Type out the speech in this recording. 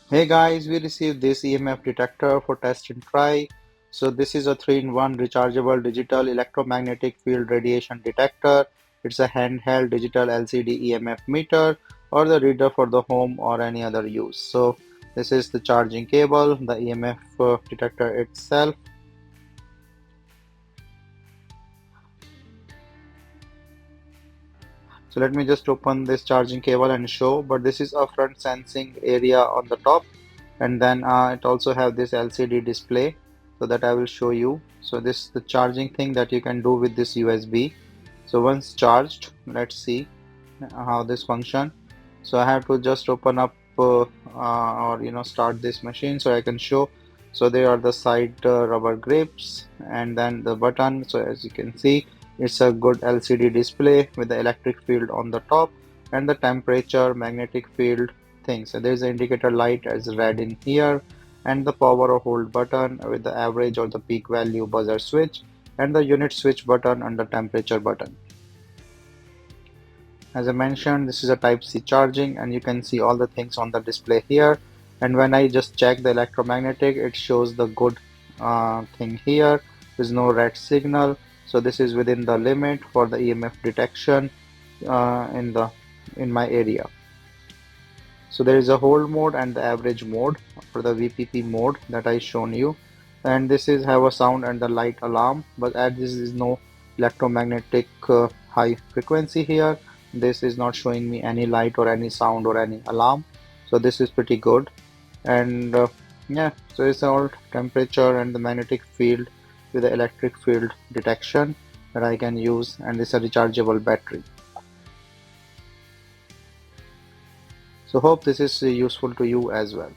Hey guys, we received this EMF detector for test and try. So this is a 3-in-1 rechargeable digital electromagnetic field radiation detector. It's a handheld digital LCD EMF meter or the reader for the home or any other use. So this is the charging cable, the EMF detector itself. So let me just open this charging cable and show, but this is a front sensing area on the top, and then it also have this LCD display, so that I will show you. So this is the charging thing that you can do with this USB. So once charged, let's see how this function. So I have to just open up or start this machine so I can show. So there are the side rubber grips and then the button. So as you can see, it's a good LCD display with the electric field on the top and the temperature, magnetic field thing. So there's an indicator light as red in here, and the power or hold button with the average or the peak value buzzer switch, and the unit switch button and the temperature button. As I mentioned, this is a type C charging, and you can see all the things on the display here. And when I just check the electromagnetic, it shows the good thing here. There's no red signal, so this is within the limit for the EMF detection in my area. So there is a hold mode and the average mode for the VPP mode that I shown you, and this is have a sound and the light alarm, but as this is no electromagnetic high frequency here, this is not showing me any light or any sound or any alarm. So this is pretty good. And yeah, so it's all temperature and the magnetic field with the electric field detection that I can use, and this is a rechargeable battery. So hope this is useful to you as well.